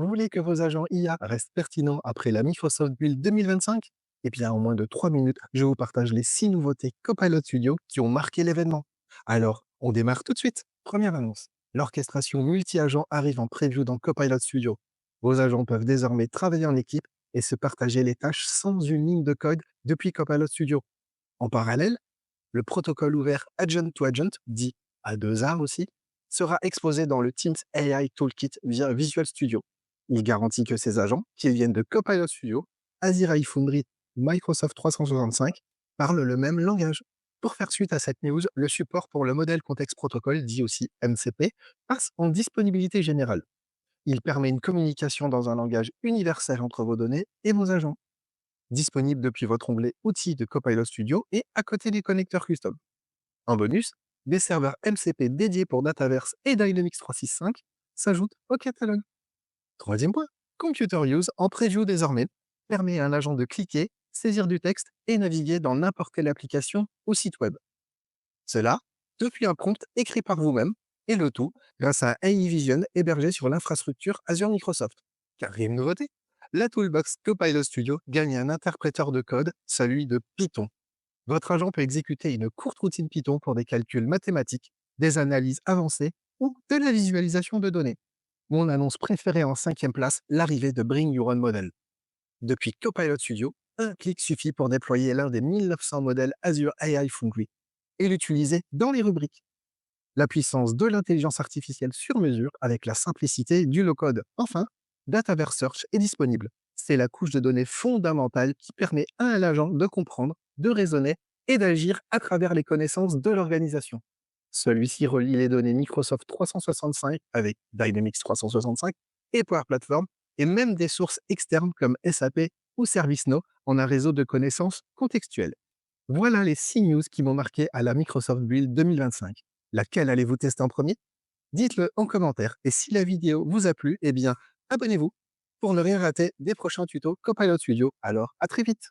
Vous voulez que vos agents IA restent pertinents après la Microsoft Build 2025? Eh bien, en moins de 3 minutes, je vous partage les 6 nouveautés Copilot Studio qui ont marqué l'événement. Alors, on démarre tout de suite. Première annonce. L'orchestration multi-agent arrive en preview dans Copilot Studio. Vos agents peuvent désormais travailler en équipe et se partager les tâches sans une ligne de code depuis Copilot Studio. En parallèle, le protocole ouvert Agent to Agent, dit A2A aussi, sera exposé dans le Teams AI Toolkit via Visual Studio. Il garantit que ces agents, qu'ils viennent de Copilot Studio, Azure AI Foundry ou Microsoft 365, parlent le même langage. Pour faire suite à cette news, le support pour le modèle contexte protocol, dit aussi MCP, passe en disponibilité générale. Il permet une communication dans un langage universel entre vos données et vos agents, disponible depuis votre onglet Outils de Copilot Studio et à côté des connecteurs custom. En bonus, des serveurs MCP dédiés pour Dataverse et Dynamics 365 s'ajoutent au catalogue. Troisième point, Computer Use en preview désormais permet à un agent de cliquer, saisir du texte et naviguer dans n'importe quelle application ou site web. Cela depuis un prompt écrit par vous-même, et le tout grâce à AI Vision hébergé sur l'infrastructure Azure Microsoft. Quatrième nouveauté, la Toolbox Copilot Studio gagne un interpréteur de code, celui de Python. Votre agent peut exécuter une courte routine Python pour des calculs mathématiques, des analyses avancées ou de la visualisation de données. On annonce préféré en cinquième place l'arrivée de Bring Your Own Model. Depuis Copilot Studio, un clic suffit pour déployer l'un des 1900 modèles Azure AI Foundry et l'utiliser dans les rubriques. La puissance de l'intelligence artificielle sur mesure avec la simplicité du low-code. Enfin, Dataverse Search est disponible. C'est la couche de données fondamentale qui permet à un agent de comprendre, de raisonner et d'agir à travers les connaissances de l'organisation. Celui-ci relie les données Microsoft 365 avec Dynamics 365 et Power Platform, et même des sources externes comme SAP ou ServiceNow en un réseau de connaissances contextuelles. Voilà les 6 news qui m'ont marqué à la Microsoft Build 2025. Laquelle allez-vous tester en premier? Dites-le en commentaire. Et si la vidéo vous a plu, eh bien, abonnez-vous pour ne rien rater des prochains tutos Copilot Studio. Alors, à très vite!